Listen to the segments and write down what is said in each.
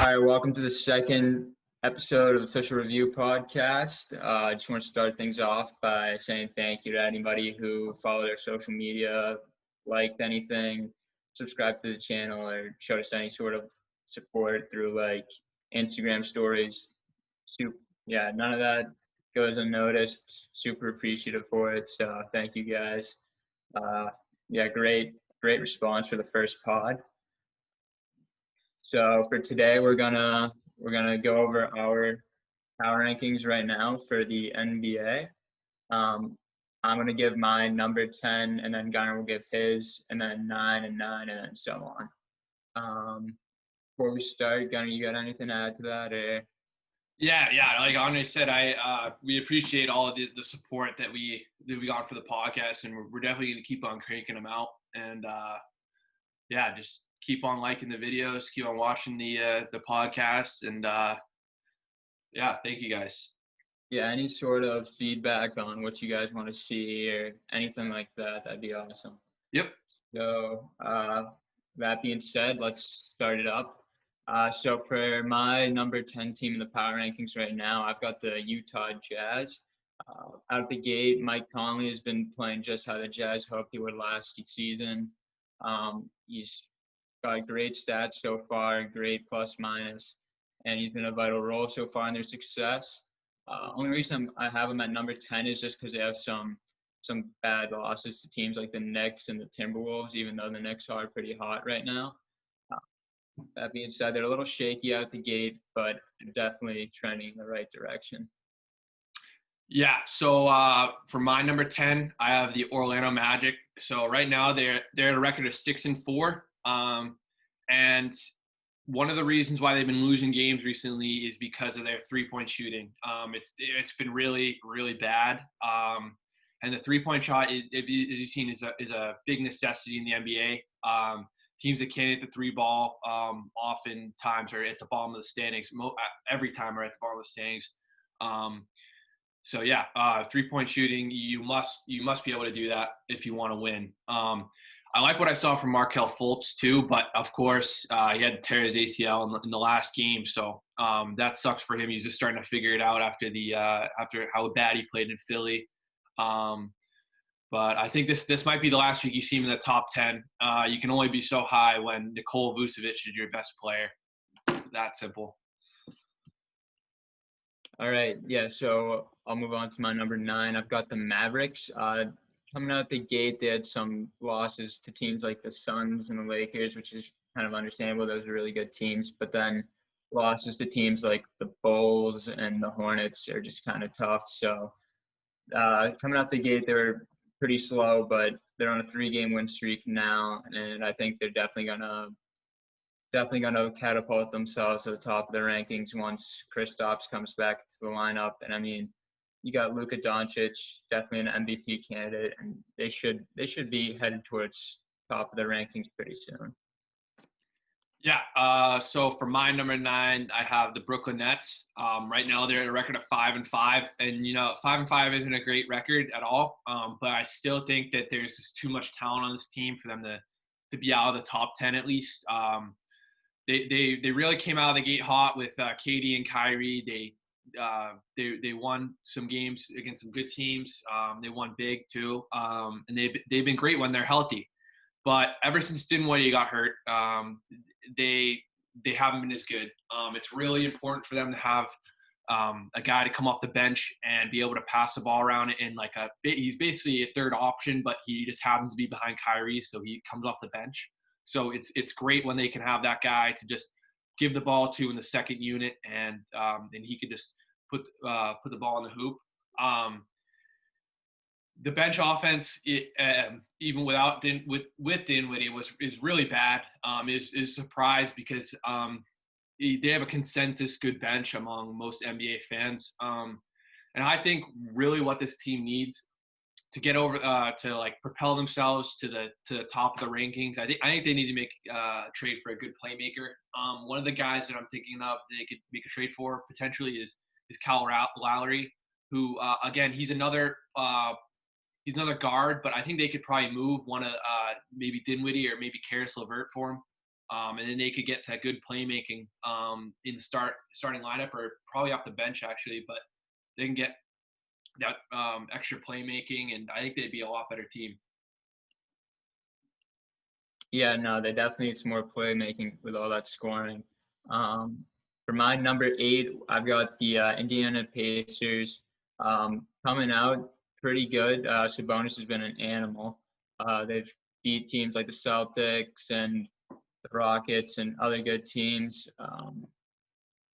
All right, welcome to the second episode of the Official Review Podcast. I just want to start things off by saying thank you to anybody who followed our social media, liked anything, subscribed to the channel, or showed us any sort of support through like Instagram stories. Yeah, none of that goes unnoticed. Super appreciative for it. So thank you guys. Yeah, great response for the first pod. So for today, we're gonna go over our power rankings right now for the NBA. I'm gonna give my number 10, and then Gunnar will give his, and then 9 and 9, and then so on. Before we start, Gunnar, you got anything to add to that? Or? Yeah. Like Andre said, we appreciate all of the support that we got for the podcast, and we're definitely gonna keep on cranking them out. And just keep on liking the videos, keep on watching the podcasts, and thank you guys. Yeah, any sort of feedback on what you guys want to see or anything like that, that'd be awesome. Yep. So that being said, let's start it up. So for my number 10 team in the power rankings right now, I've got the Utah Jazz. Out of the gate, Mike Conley has been playing just how the Jazz hoped he would last season. He's got great stats so far, great plus minus, and he's been a vital role so far in their success. Only reason I have him at number 10 is just because they have some bad losses to teams like the Knicks and the Timberwolves, even though the Knicks are pretty hot right now. That being said, they're a little shaky out the gate, but definitely trending in the right direction. Yeah, so for my number 10, I have the Orlando Magic. So right now they're at a record of 6-4. And one of the reasons why they've been losing games recently is because of their three-point shooting. It's been really, really bad. And the three-point shot, as you've seen, is a big necessity in the NBA. Teams that can't hit the three ball oftentimes are at the bottom of the standings. Every time are at the bottom of the standings. Three-point shooting, you must be able to do that if you want to win. I like what I saw from Markelle Fultz too, but of course he had to tear his ACL in the last game, so that sucks for him. He's just starting to figure it out after how bad he played in Philly. But I think this might be the last week you see him in the top 10. You can only be so high when Nikola Vucevic is your best player. That simple. All right, yeah, so I'll move on to my number 9. I've got the Mavericks. Coming out the gate, they had some losses to teams like the Suns and the Lakers, which is kind of understandable. Those are really good teams. But then losses to teams like the Bulls and the Hornets are just kind of tough. So coming out the gate, they were pretty slow, but they're on a 3-game win streak now, and I think they're definitely gonna catapult themselves to the top of the rankings once Kristaps comes back to the lineup. And I mean, you got Luka Doncic, definitely an MVP candidate, and they should be headed towards top of the rankings pretty soon. Yeah. So for my number 9, I have the Brooklyn Nets. Right now they're at a record of 5-5, and 5-5 isn't a great record at all. But I still think that there's just too much talent on this team for them to be out of the top 10 at least. They really came out of the gate hot with KD and Kyrie. They won some games against some good teams. They won big too, and they've been great when they're healthy. But ever since Dinwiddie got hurt, they haven't been as good. It's really important for them to have a guy to come off the bench and be able to pass the ball around. And he's basically a third option, but he just happens to be behind Kyrie, so he comes off the bench. So it's great when they can have that guy to just give the ball to in the second unit, and he could just put the ball in the hoop. The bench offense, even with Dinwiddie, is really bad. Is surprised because they have a consensus good bench among most NBA fans. And I think really what this team needs to get over to propel themselves to the top of the rankings, I think they need to make a trade for a good playmaker. One of the guys that I'm thinking of they could make a trade for potentially is Kyle Lowry, who again he's another He's another guard, but I think they could probably move one of maybe Dinwiddie or maybe Karis LeVert for him. And then they could get to good playmaking in the starting lineup or probably off the bench actually, but they can get that extra playmaking, and I think they'd be a lot better team. Yeah, no, they definitely need some more playmaking with all that scoring. For my number 8, I've got the Indiana Pacers coming out pretty good. Sabonis has been an animal. They've beat teams like the Celtics and the Rockets and other good teams.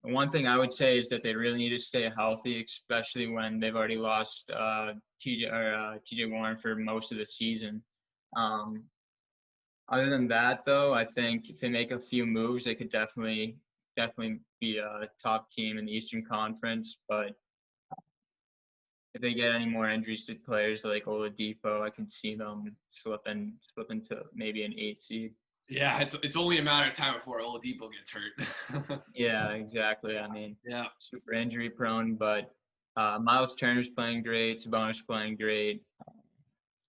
One thing I would say is that they really need to stay healthy, especially when they've already lost TJ Warren for most of the season. Other than that, though, I think if they make a few moves, they could definitely be a top team in the Eastern Conference. But if they get any more injuries to players like Oladipo, I can see them slip into maybe an 8 seed. Yeah, it's only a matter of time before Oladipo gets hurt. Yeah, exactly. I mean, yeah, super injury prone, but Miles Turner's playing great. Sabonis playing great.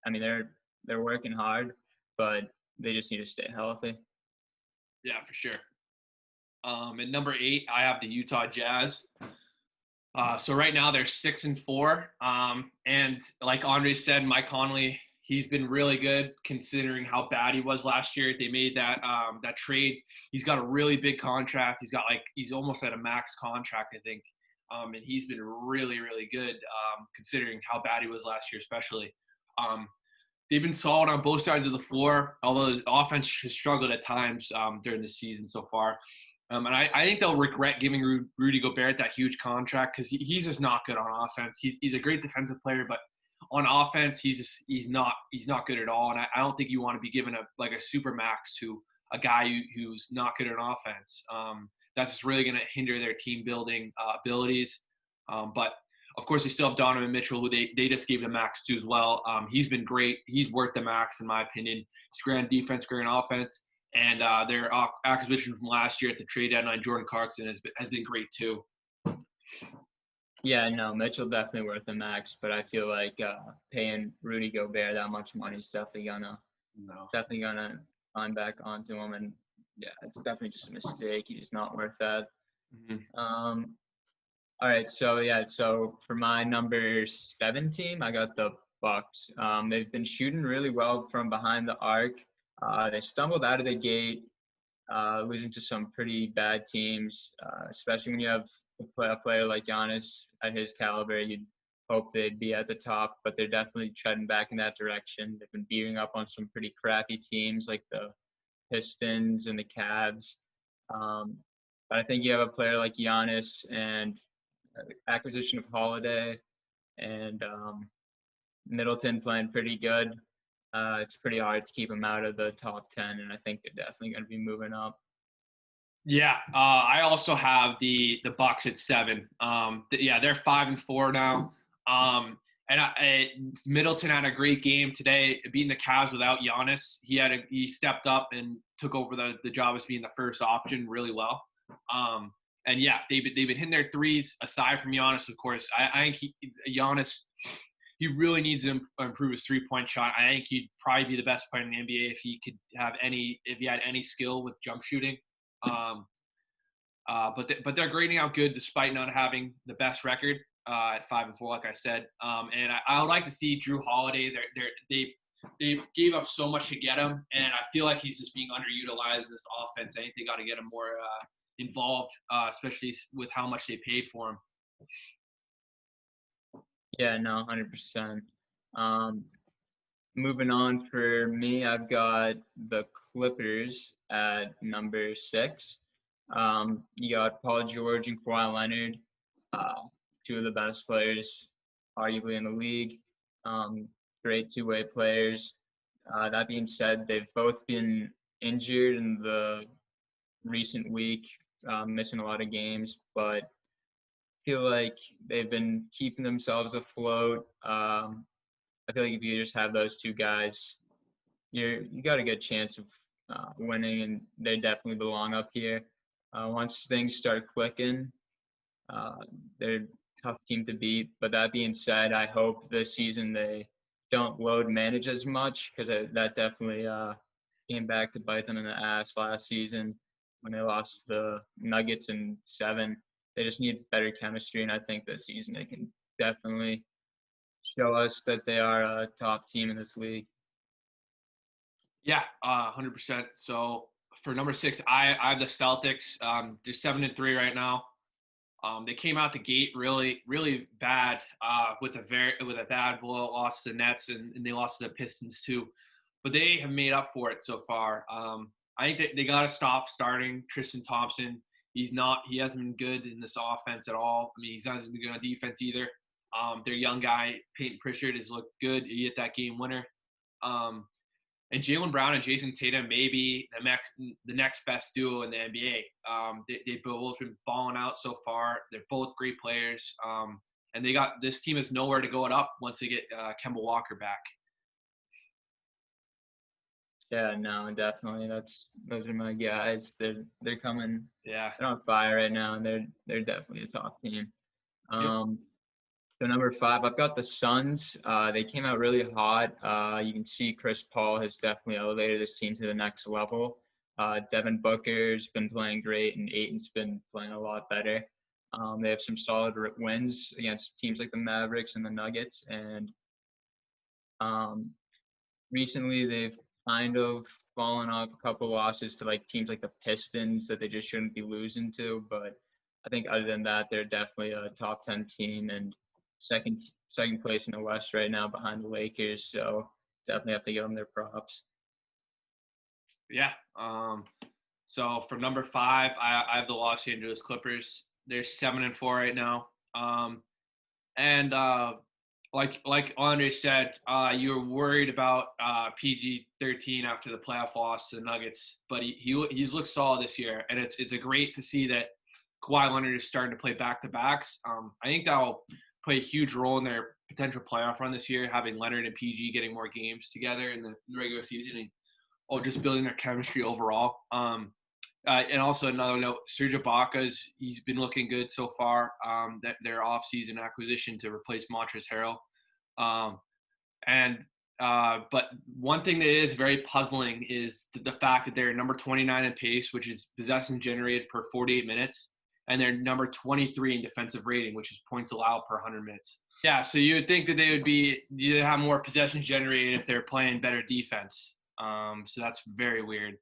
I mean, they're working hard, but they just need to stay healthy. Yeah, for sure. At number 8, I have the Utah Jazz. So right now they're 6-4, and like Andre said, Mike Conley, he's been really good considering how bad he was last year. They made that trade. He's got a really big contract. He's almost at a max contract, I think, and he's been really, really good considering how bad he was last year, especially. They've been solid on both sides of the floor, although the offense has struggled at times during the season so far. And I think they'll regret giving Rudy Gobert that huge contract because he's just not good on offense. He's a great defensive player, but on offense, he's not good at all. And I don't think you want to be giving a super max to a guy who's not good at offense. That's just really going to hinder their team building abilities. But of course, they still have Donovan Mitchell, who they just gave the max to as well. He's been great. He's worth the max, in my opinion. He's great on defense, great on offense. And their acquisition from last year at the trade deadline, Jordan Clarkson, has been great too. Yeah, no, Mitchell definitely worth the max, but I feel like paying Rudy Gobert that much money is definitely gonna climb back onto him, and yeah, it's definitely just a mistake. He's not worth that. Mm-hmm. All right, so for my number 7 team, I got the Bucks. They've been shooting really well from behind the arc. They stumbled out of the gate, losing to some pretty bad teams, especially when you have a player like Giannis at his caliber. You'd hope they'd be at the top, but they're definitely treading back in that direction. They've been beating up on some pretty crappy teams like the Pistons and the Cavs. But I think you have a player like Giannis and acquisition of Holiday and Middleton playing pretty good. It's pretty hard to keep them out of the top 10, and I think they're definitely going to be moving up. Yeah, I also have the Bucks at 7. They're 5-4 now. Middleton had a great game today, beating the Cavs without Giannis. He stepped up and took over the job as being the first option really well. And yeah, they've been hitting their threes aside from Giannis, of course. I think Giannis, he really needs to improve his 3-point shot. I think he'd probably be the best player in the NBA if he had any skill with jump shooting. But they're grading out good despite not having the best record at 5-4, like I said. And I would like to see Jrue Holiday. They gave up so much to get him, and I feel like he's just being underutilized in this offense. I think they got to get him more involved, especially with how much they paid for him. Yeah, no, 100%. Moving on for me, I've got the Clippers at number 6. You got Paul George and Kawhi Leonard, 2 of the best players, arguably in the league. Great 2-way players. That being said, they've both been injured in the recent week, missing a lot of games, but I feel like they've been keeping themselves afloat. I feel like if you just have those 2 guys, you got a good chance of winning, and they definitely belong up here. Once things start clicking, they're a tough team to beat. But that being said, I hope this season they don't load manage as much because that definitely came back to bite them in the ass last season when they lost the Nuggets in 7. They just need better chemistry, and I think this season they can definitely show us that they are a top team in this league. Yeah, 100%. So for number 6, I have the Celtics. They're 7-3 right now. They came out the gate really, really bad with a bad blowout loss to the Nets, and they lost to the Pistons too. But they have made up for it so far. I think they got to stop starting Tristan Thompson. He hasn't been good in this offense at all. I mean, he hasn't been good on defense either. Their young guy Peyton Pritchard has looked good. He hit that game winner. Um, and Jaylen Brown and Jason Tatum may be the next best duo in the NBA. They've both been balling out so far. They're both great players, and this team is nowhere to go it up once they get Kemba Walker back. Yeah, no, definitely. Those are my guys. They're coming. Yeah, they're on fire right now, and they're definitely a top team. Yep. So number 5, I've got the Suns. They came out really hot. You can see Chris Paul has definitely elevated this team to the next level. Devin Booker's been playing great, and Ayton's been playing a lot better. They have some solid wins against teams like the Mavericks and the Nuggets, and recently they've kind of fallen off a couple losses to like teams like the Pistons that they just shouldn't be losing to. But I think other than that, they're definitely a top 10 team and second place in the West right now behind the Lakers. So definitely have to give them their props. Yeah. So for number 5, I have the Los Angeles Clippers. They're 7-4 right now. And like Andre said, you were worried about PG-13 after the playoff loss to the Nuggets, but he's looked solid this year, and it's a great to see that Kawhi Leonard is starting to play back-to-backs. I think that will play a huge role in their potential playoff run this year, having Leonard and PG getting more games together in the regular season, and just building their chemistry overall. And also another note, Serge Ibaka's he's been looking good so far. That their offseason acquisition to replace Montrezl Harrell. But one thing that is very puzzling is the fact that they're number 29 in pace, which is possessions generated per 48 minutes, and they're number 23 in defensive rating, which is points allowed per 100 minutes. Yeah, so you would think that you'd have more possessions generated if they're playing better defense. So that's very weird.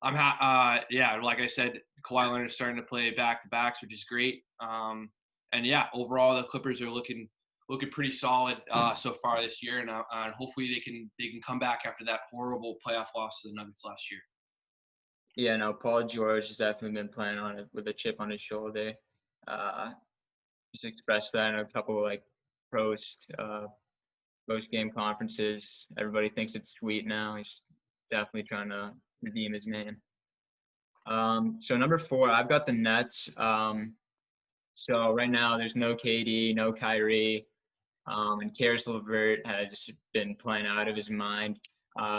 Like I said, Kawhi Leonard is starting to play back-to-backs, which is great. And yeah, overall the Clippers are looking pretty solid so far this year, and hopefully they can come back after that horrible playoff loss to the Nuggets last year. Yeah, no, Paul George has definitely been playing on it with a chip on his shoulder. Just expressed that in a couple of like post game conferences. Everybody thinks it's sweet now. He's definitely trying to redeem his name. So number 4, I've got the Nets. So right now there's no KD, no Kyrie, and Caris LeVert has been playing out of his mind.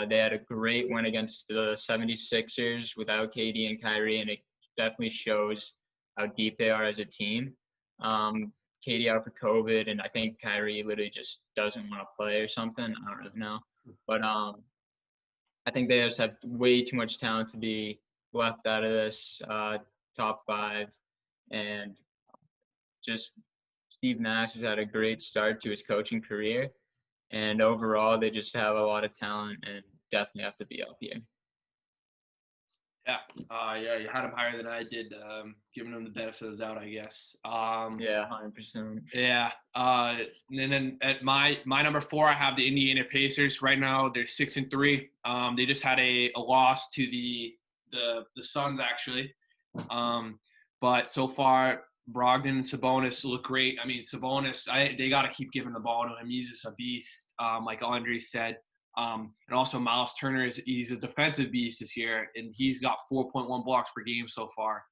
They had a great win against the 76ers without KD and Kyrie, and it definitely shows how deep they are as a team. KD out for COVID, and I think Kyrie literally just doesn't want to play or something. I don't really know. But I think they just have way too much talent to be left out of this top 5. And just Steve Nash has had a great start to his coaching career. And overall, they just have a lot of talent and definitely have to be up here. Yeah, you had him higher than I did, giving him the benefit of the doubt, I guess. Yeah, 100%. Yeah, and then at my number 4, I have the Indiana Pacers. Right now, they're 6-3. They just had a loss to the Suns actually, but so far Brogdon and Sabonis look great. I mean, Sabonis, they got to keep giving the ball to him. He's just a beast, like Andre said. And also Miles Turner he's a defensive beast this year, and he's got 4.1 blocks per game so far,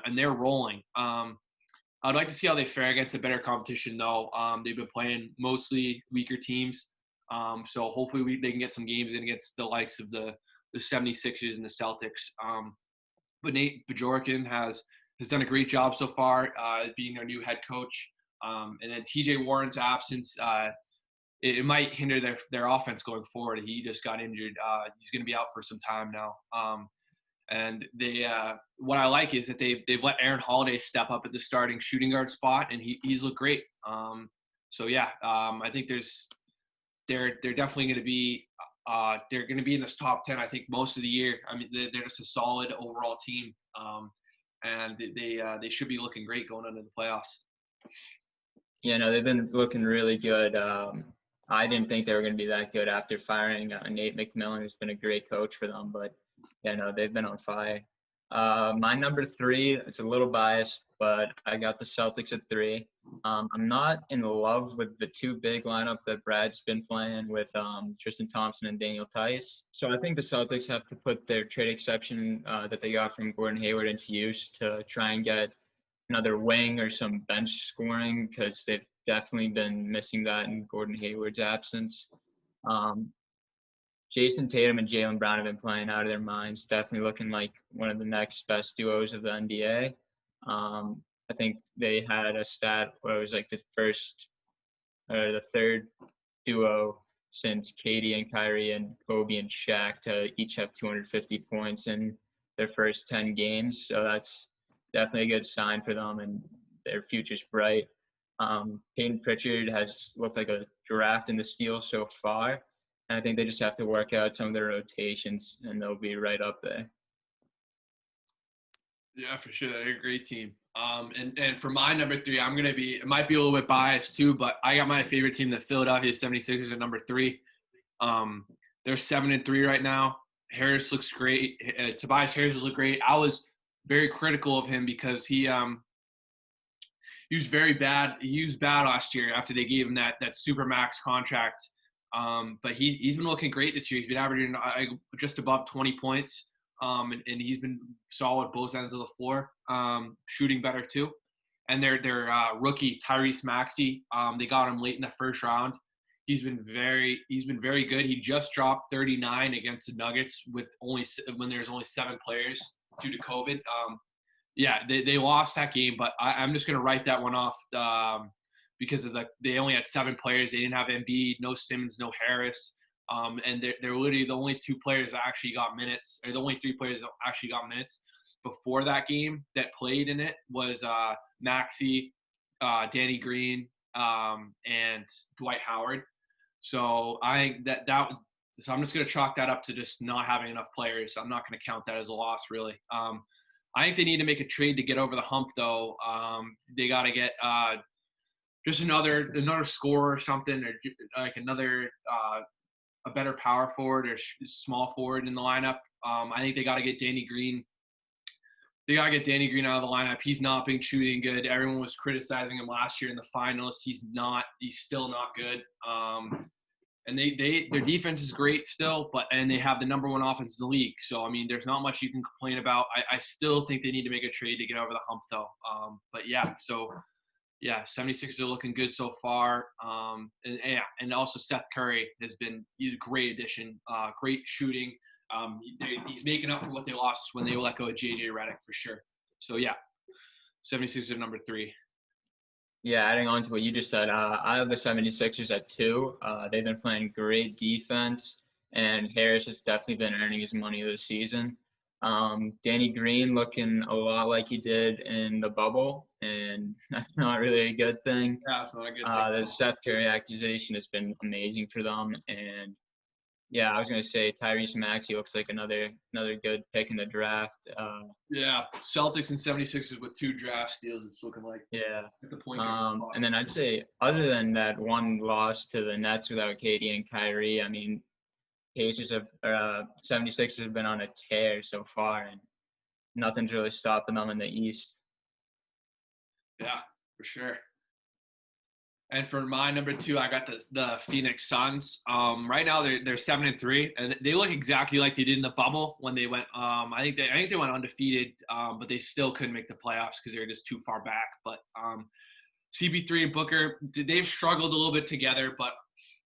and they're rolling. I'd like to see how they fare against a better competition, though. They've been playing mostly weaker teams, so hopefully they can get some games in against the likes of the 76ers and the Celtics. But Nate Bjorken has done a great job so far, being their new head coach. And then TJ Warren's absence it might hinder their offense going forward. He just got injured. He's going to be out for some time now. And they, what I like is that they've let Aaron Holiday step up at the starting shooting guard spot, and he's looked great. So yeah, I think they're definitely going to be they're going to be in this top 10. I think most of the year. I mean, they're just a solid overall team, and they should be looking great going into the playoffs. Yeah, no, they've been looking really good. I didn't think they were going to be that good after firing Nate McMillan, who's been a great coach for them. But yeah, no, they've been on fire. My number 3, it's a little biased, but I got the Celtics at 3. I'm not in love with the 2 big lineup that Brad's been playing with Tristan Thompson and Daniel Tice. So I think the Celtics have to put their trade exception that they got from Gordon Hayward into use to try and get another wing or some bench scoring, because they've definitely been missing that in Gordon Hayward's absence. Jason Tatum and Jaylen Brown have been playing out of their minds, definitely looking like one of the next best duos of the NBA. I think they had a stat where it was like the third duo since KD and Kyrie and Kobe and Shaq to each have 250 points in their first 10 games. So that's definitely a good sign for them, and their future's bright. Peyton Pritchard has looked like a giraffe in the steal so far, and I think they just have to work out some of their rotations, and they'll be right up there. Yeah, for sure. They're a great team. And for my number 3, it might be a little bit biased too, but I got my favorite team, the Philadelphia 76ers, at number 3. They're 7-3 right now. Harris looks great. Tobias Harris looks great. I was very critical of him because he was very bad. He was bad last year after they gave him that super max contract. But he's been looking great this year. He's been averaging just above 20 points. And he's been solid both ends of the floor, shooting better too. And their rookie Tyrese Maxey, they got him late in the first round. He's been very good. He just dropped 39 against the Nuggets when there's only 7 players due to COVID. Yeah, they lost that game, but I'm just gonna write that one off because they only had 7 players. They didn't have Embiid, no Simmons, no Harris. And they're literally the only 2 players that actually got minutes, or the only 3 players that actually got minutes before that game that played in it was Maxey, Danny Green, and Dwight Howard. So I think so I'm just going to chalk that up to just not having enough players. I'm not going to count that as a loss, really. I think they need to make a trade to get over the hump, though. They got to get just another scorer or something, or like another a better power forward or small forward in the lineup. I think they got to get Danny Green. They got to get Danny Green out of the lineup. He's not been shooting good. Everyone was criticizing him last year in the finals. He's still not good. And their defense is great still, and they have the number 1 offense in the league. So, I mean, there's not much you can complain about. I still think they need to make a trade to get over the hump, though. But yeah, so – yeah, 76ers are looking good so far. And also Seth Curry he's a great addition, great shooting. He's making up for what they lost when they let go of JJ Redick for sure. So yeah, 76ers are number 3. Yeah, adding on to what you just said, I have the 76ers at 2. They've been playing great defense, and Harris has definitely been earning his money this season. Danny Green looking a lot like he did in the bubble, and that's not really a good thing. Yeah, it's not a good thing. The Seth Curry accusation has been amazing for them, and yeah, I was going to say Tyrese Maxey looks like another good pick in the draft. Yeah, Celtics and 76ers with 2 draft steals, it's looking like. Yeah. At the point. And then I'd say other than that one loss to the Nets without KD and Kyrie, I mean, 76ers have been on a tear so far, and nothing's really stopping them in the East. Yeah, for sure. And for my number 2, I got the Phoenix Suns. Right now they're 7-3, and they look exactly like they did in the bubble when they went. I think they went undefeated, but they still couldn't make the playoffs because they were just too far back. But CP3 and Booker, they've struggled a little bit together, but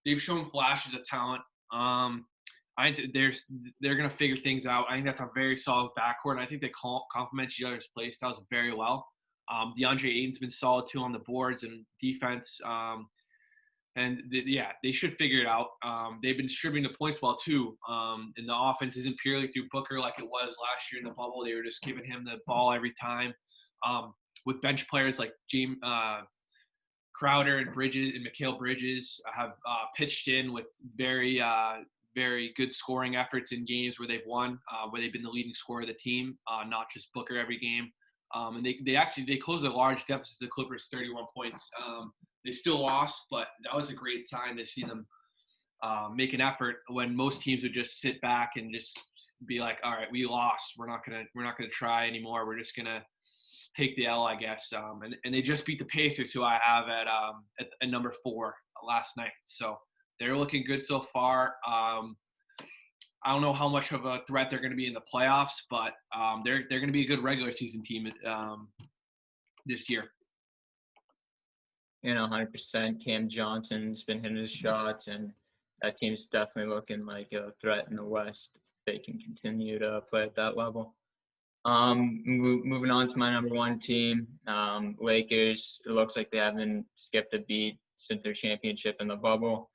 they've shown flashes of talent. I think they're going to figure things out. I think that's a very solid backcourt, and I think they complement each other's play styles very well. DeAndre Ayton's been solid too on the boards and defense. And they should figure it out. They've been distributing the points well too. And the offense isn't purely through Booker like it was last year in the bubble. They were just giving him the ball every time. With bench players like James Crowder and Bridges and Mikal Bridges have pitched in with very good scoring efforts in games where they've won, where they've been the leading scorer of the team, not just Booker every game. And they closed a large deficit to the Clippers, 31 points. They still lost, but that was a great sign to see them make an effort when most teams would just sit back and just be like, all right, we lost. We're not gonna try anymore. We're just gonna take the L, I guess. And they just beat the Pacers, who I have at number 4 last night. So they're looking good so far. I don't know how much of a threat they're going to be in the playoffs, but they're going to be a good regular season team this year. 100%. Cam Johnson's been hitting his shots, and that team's definitely looking like a threat in the West. They can continue to play at that level. Moving on to my number 1 team, Lakers. It looks like they haven't skipped a beat since their championship in the bubble.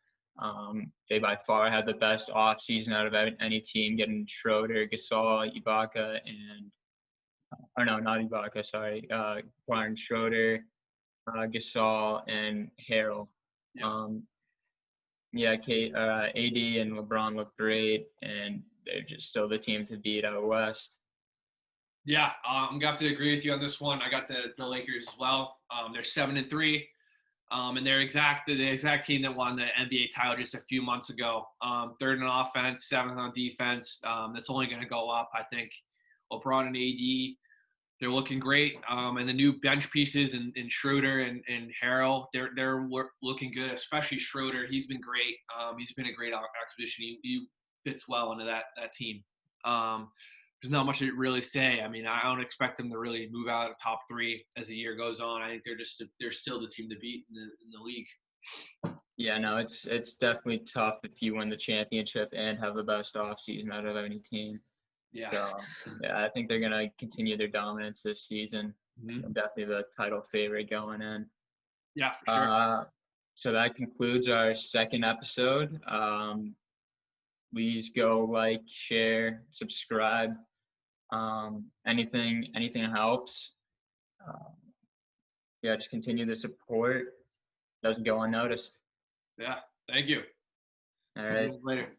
They by far had the best offseason out of any team, getting Schroeder, Gasol, Ibaka, Barnes, Schroeder, Gasol, and Harrell. AD and LeBron look great, and they're just still the team to beat out West. Yeah, I'm going to have to agree with you on this one. I got the Lakers as well. They're 7-3, and they're the exact team that won the NBA title just a few months ago. 3rd in offense, 7th on defense. That's only going to go up, I think. LeBron and AD, they're looking great. And the new bench pieces in Schroeder and Harrell, they're looking good, especially Schroeder. He's been great. He's been a great acquisition. He fits well into that team. There's not much to really say. I mean, I don't expect them to really move out of top 3 as the year goes on. I think they're still the team to beat in the league. Yeah, no, it's definitely tough if you win the championship and have the best offseason out of any team. Yeah. So, I think they're gonna continue their dominance this season. Mm-hmm. Definitely the title favorite going in. Yeah, for sure. So that concludes our second episode. Please go like, share, subscribe. Anything helps. Just continue the support. Doesn't go unnoticed. Yeah, thank you. All right. See you later.